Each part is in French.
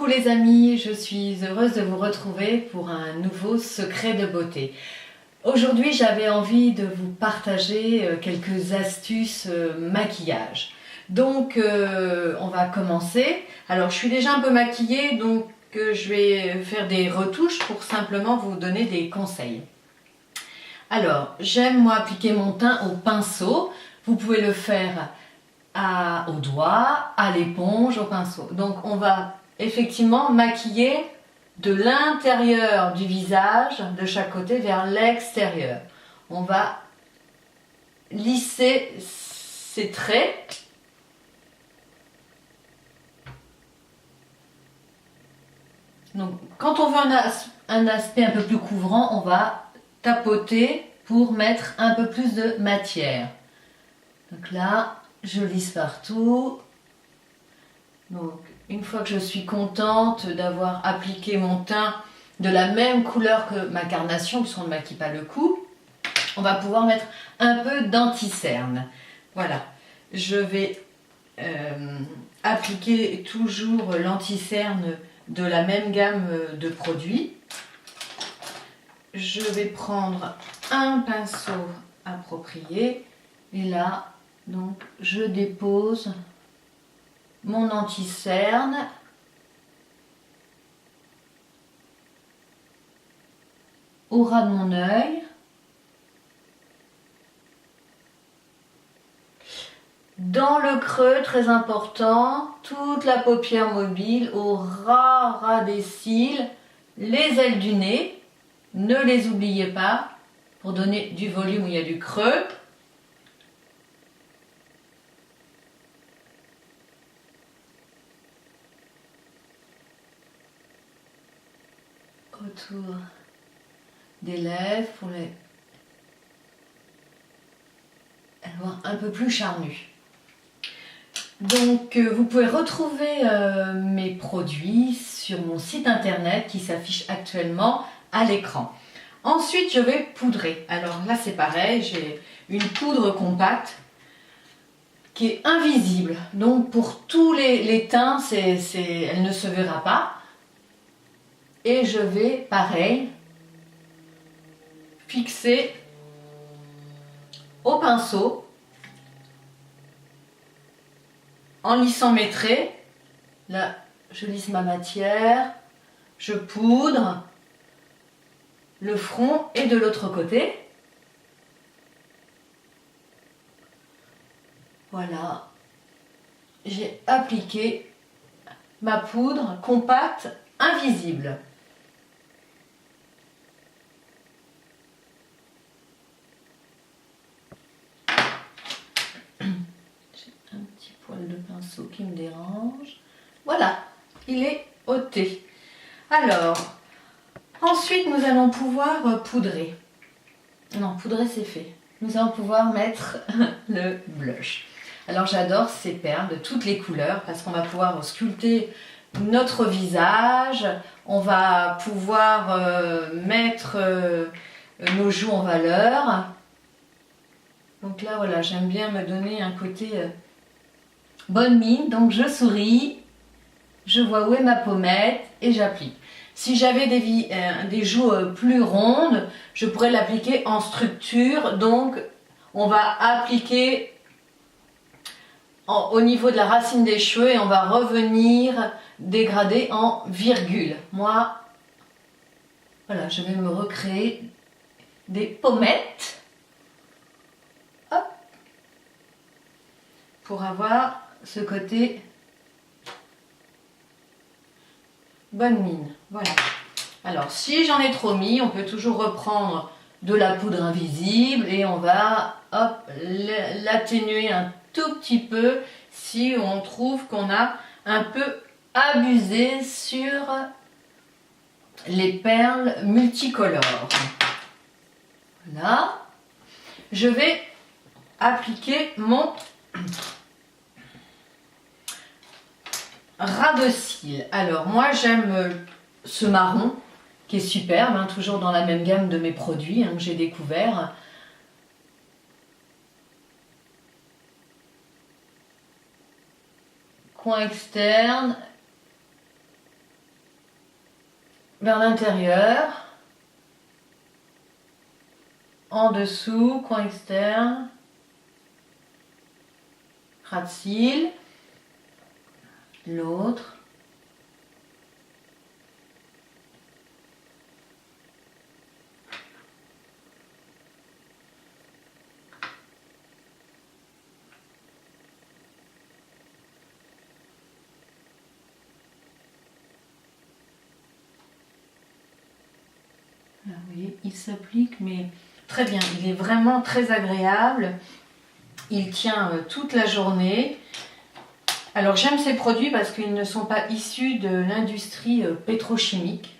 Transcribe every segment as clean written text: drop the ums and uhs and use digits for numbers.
Coucou les amis, je suis heureuse de vous retrouver pour un nouveau secret de beauté. Aujourd'hui j'avais envie de vous partager quelques astuces maquillage. Donc on va commencer. Alors je suis déjà un peu maquillée, donc je vais faire des retouches pour simplement vous donner des conseils. Alors j'aime moi appliquer mon teint au pinceau. Vous pouvez le faire au doigt, à l'éponge, au pinceau. Donc on va effectivement maquiller de l'intérieur du visage, de chaque côté, vers l'extérieur. On va lisser ces traits. Donc quand on veut un aspect un peu plus couvrant, on va tapoter pour mettre un peu plus de matière. Donc là, je lisse partout. Donc, une fois que je suis contente d'avoir appliqué mon teint de la même couleur que ma carnation, puisqu'on ne maquille pas le cou, on va pouvoir mettre un peu d'anti-cerne. Voilà, je vais appliquer toujours l'anti-cerne de la même gamme de produits. Je vais prendre un pinceau approprié et là, donc, je dépose mon anti-cerne au ras de mon œil. Dans le creux, très important, toute la paupière mobile, au ras des cils, les ailes du nez. Ne les oubliez pas pour donner du volume où il y a du creux. Autour des lèvres pour les avoir un peu plus charnues. Donc vous pouvez retrouver mes produits sur mon site internet qui s'affiche actuellement à l'écran. Ensuite je vais poudrer. Alors là c'est pareil, j'ai une poudre compacte qui est invisible. Donc pour tous les teints, elle ne se verra pas. Et je vais, pareil, fixer au pinceau en lissant mes traits. Là, je lisse ma matière, je poudre le front et de l'autre côté. Voilà, j'ai appliqué ma poudre compacte invisible. De pinceau qui me dérange. Voilà, il est ôté. Alors, ensuite nous allons pouvoir poudrer. Non, poudrer c'est fait. Nous allons pouvoir mettre le blush. Alors j'adore ces perles de toutes les couleurs parce qu'on va pouvoir sculpter notre visage. On va pouvoir mettre nos joues en valeur. Donc là voilà, j'aime bien me donner un côté bonne mine, donc je souris, je vois où est ma pommette et j'applique. Si j'avais des joues plus rondes, je pourrais l'appliquer en structure, donc on va appliquer au niveau de la racine des cheveux et on va revenir dégrader en virgule. Moi, voilà, je vais me recréer des pommettes. Hop, pour avoir ce côté bonne mine. Voilà. Alors si j'en ai trop mis, on peut toujours reprendre de la poudre invisible et on va l'atténuer un tout petit peu si on trouve qu'on a un peu abusé sur les perles multicolores. Voilà. Je vais appliquer mon ras de cils. Alors moi j'aime ce marron qui est superbe, hein, toujours dans la même gamme de mes produits que j'ai découvert. Coin externe vers l'intérieur, en dessous, coin externe, ras de cils, l'autre. Ah oui, il s'applique, mais très bien. Il est vraiment très agréable. Il tient toute la journée. Alors j'aime ces produits parce qu'ils ne sont pas issus de l'industrie pétrochimique.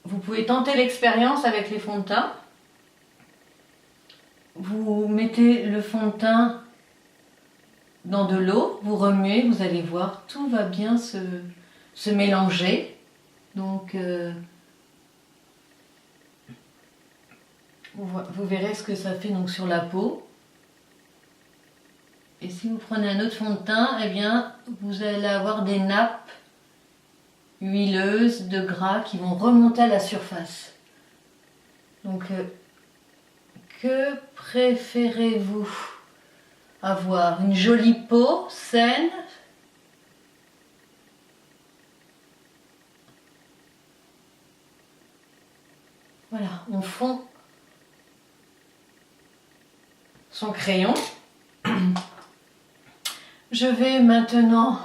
Vous pouvez tenter l'expérience avec les fonds de teint. Vous mettez le fond de teint dans de l'eau, vous remuez, vous allez voir, tout va bien se mélanger. Donc, vous verrez ce que ça fait donc sur la peau. Et si vous prenez un autre fond de teint, eh bien, vous allez avoir des nappes huileuses de gras qui vont remonter à la surface. Donc, que préférez-vous? Avoir une jolie peau saine, voilà, on fond son crayon. Je vais maintenant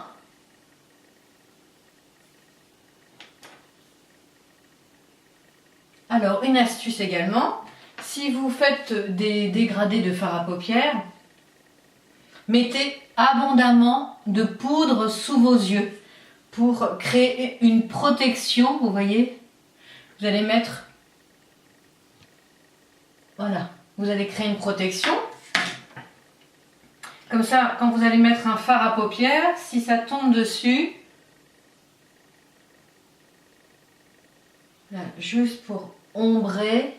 alors une astuce également, si vous faites des dégradés de fard à paupières, mettez abondamment de poudre sous vos yeux pour créer une protection. Vous voyez, vous allez mettre, voilà, vous allez créer une protection. Comme ça, quand vous allez mettre un fard à paupières, si ça tombe dessus, là, juste pour ombrer.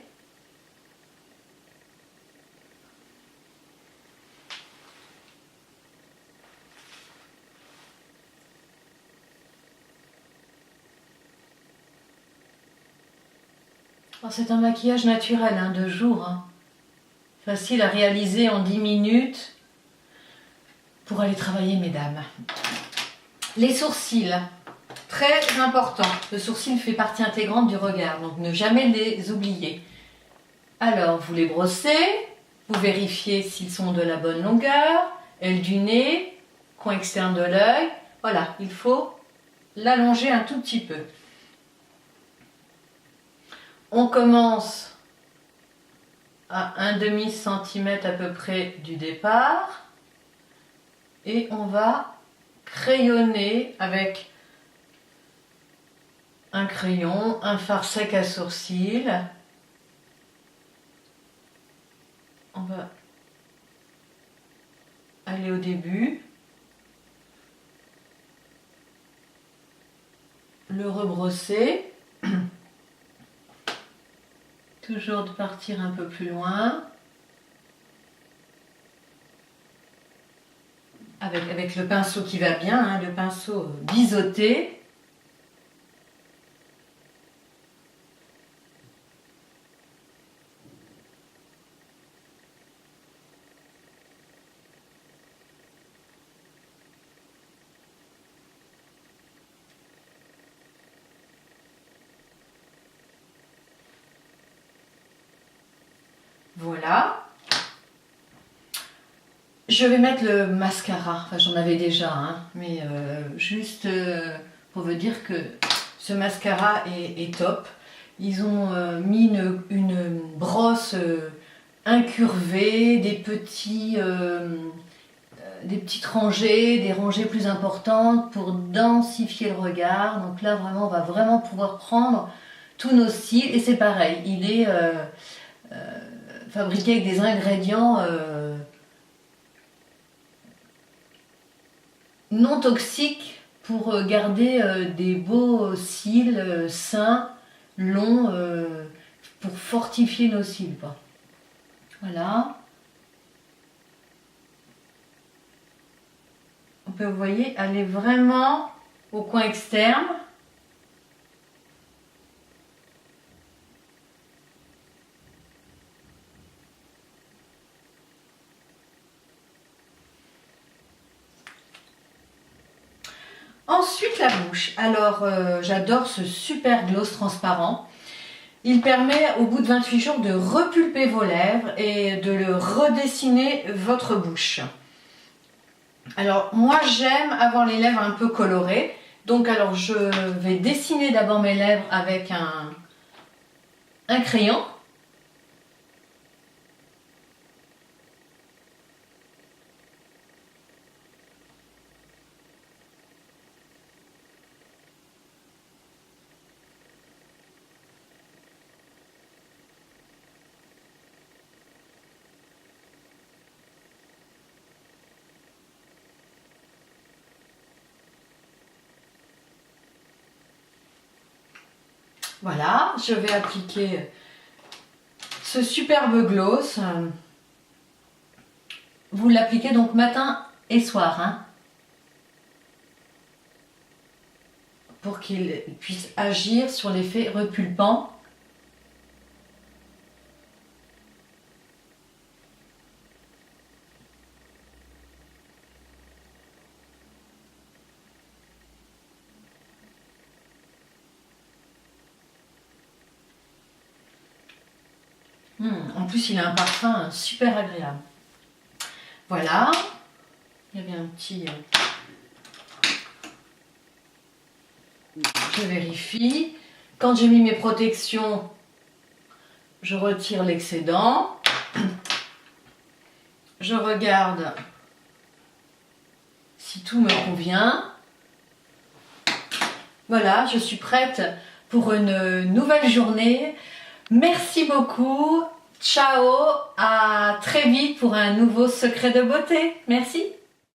Oh, c'est un maquillage naturel hein, de jour. Hein. Facile à réaliser en 10 minutes pour aller travailler, mesdames. Les sourcils, très important. Le sourcil fait partie intégrante du regard, donc ne jamais les oublier. Alors, vous les brossez, vous vérifiez s'ils sont de la bonne longueur, aile du nez, coin externe de l'œil. Voilà, il faut l'allonger un tout petit peu. On commence à 1/2 centimètre à peu près du départ et on va crayonner avec un crayon, un fard sec à sourcils. On va aller au début, le rebrosser. Toujours de partir un peu plus loin. Avec le pinceau qui va bien, hein, le pinceau biseauté. Voilà. Je vais mettre le mascara, enfin j'en avais déjà, hein, mais juste pour vous dire que ce mascara est top. Ils ont mis une brosse incurvée, des petites rangées, des rangées plus importantes pour densifier le regard. Donc là vraiment on va vraiment pouvoir prendre tous nos cils et c'est pareil, il est fabriqué avec des ingrédients non toxiques pour garder des beaux cils sains, longs, pour fortifier nos cils. Quoi. Voilà. peut, vous voyez, aller vraiment au coin externe. Ensuite, la bouche. Alors, j'adore ce super gloss transparent. Il permet au bout de 28 jours de repulper vos lèvres et de le redessiner votre bouche. Alors, moi, j'aime avoir les lèvres un peu colorées. Donc, alors, je vais dessiner d'abord mes lèvres avec un crayon. Voilà, je vais appliquer ce superbe gloss. Vous l'appliquez donc matin et soir, hein, pour qu'il puisse agir sur l'effet repulpant. En plus, il a un parfum super agréable. Voilà. Il y avait un petit... Je vérifie. Quand j'ai mis mes protections, je retire l'excédent. Je regarde si tout me convient. Voilà, je suis prête pour une nouvelle journée. Merci beaucoup. Ciao, à très vite pour un nouveau secret de beauté. Merci.